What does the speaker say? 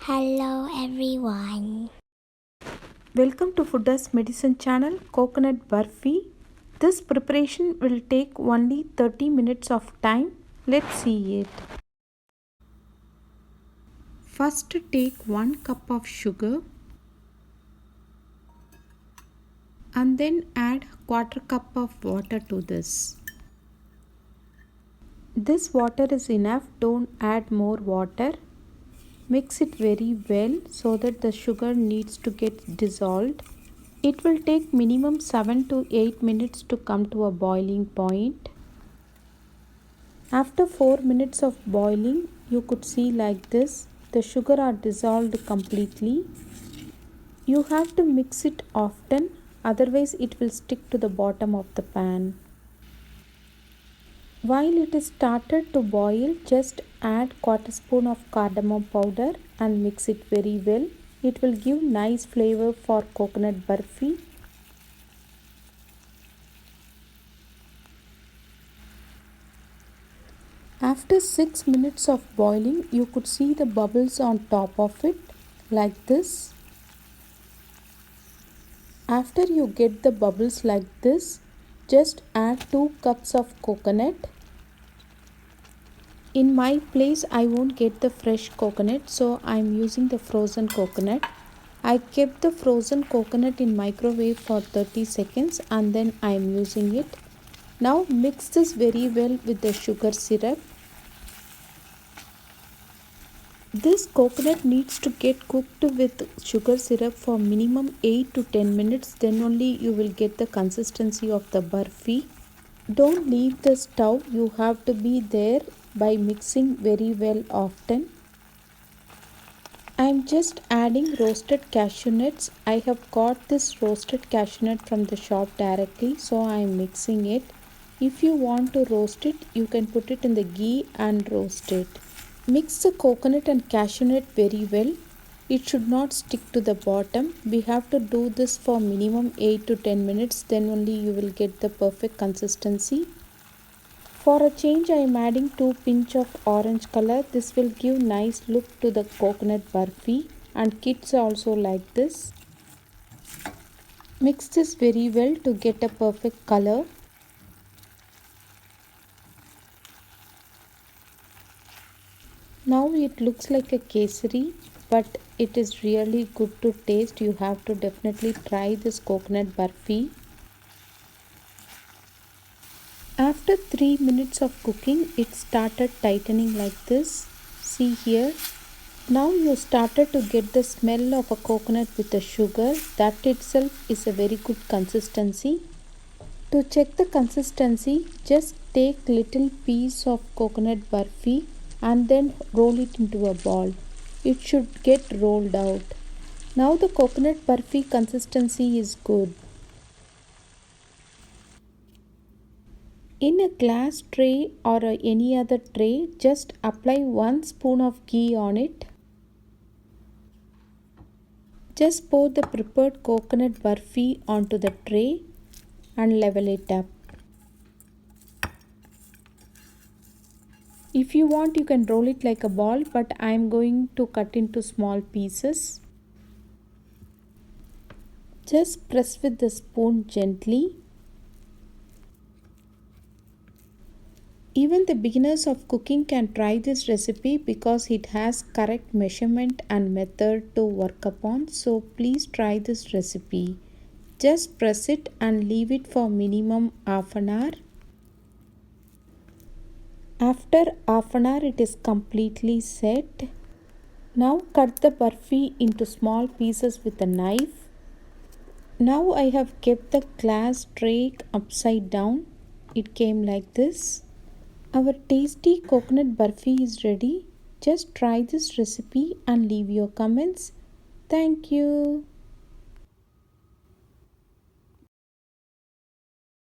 Hello everyone. Welcome to Fooders Medicine channel Coconut Burfi. This preparation will take only 30 minutes of time. Let's see it. First take 1 cup of sugar and then add quarter cup of water to this. This water is enough, don't add more water. Mix it very well so that the sugar needs to get dissolved. It will take minimum 7 to 8 minutes to come to a boiling point. After 4 minutes of boiling, you could see like this, the sugar are dissolved completely. You have to mix it often, otherwise it will stick to the bottom of the pan. While it is started to boil, just add quarter spoon of cardamom powder and mix it very well. It will give nice flavor for coconut burfi. After 6 minutes of boiling, you could see the bubbles on top of it like this. After you get the bubbles like this, just add 2 cups of coconut. In my place, I won't get the fresh coconut, so I am using the frozen coconut. I kept the frozen coconut in microwave for 30 seconds and then I am using it. Now mix this very well with the sugar syrup. This coconut needs to get cooked with sugar syrup for minimum 8 to 10 minutes, then only you will get the consistency of the burfi. Don't leave the stove, you have to be there by mixing very well often. I am just adding roasted cashew nuts. I have got this roasted cashew nut from the shop directly, so I am mixing it. If you want to roast it, you can put it in the ghee and roast it. Mix the coconut and cashew nut very well. It should not stick to the bottom. We have to do this for minimum 8 to 10 minutes, then only you will get the perfect consistency. For a change, I am adding 2 pinch of orange color. This will give nice look to the coconut burfi and kids also like this. Mix this very well to get a perfect color. Now it looks like a kesari, but it is really good to taste. You have to definitely try this coconut burfi. After 3 minutes of cooking, it started tightening like this. See here. Now you started to get the smell of a coconut with the sugar. That itself is a very good consistency. To check the consistency, just take little piece of coconut burfi and then roll it into a ball. It should get rolled out. Now the coconut burfi consistency is good. In a glass tray or any other tray, just apply 1 spoon of ghee on it. Just pour the prepared coconut burfi onto the tray and level it up. If you want, you can roll it like a ball, but I am going to cut into small pieces. Just press with the spoon gently. Even the beginners of cooking can try this recipe because it has correct measurement and method to work upon. So please try this recipe. Just press it and leave it for minimum half an hour. After half an hour, it is completely set. Now cut the burfi into small pieces with a knife. Now I have kept the glass tray upside down. It came like this. Our tasty coconut burfi is ready. Just try this recipe and leave your comments. Thank you.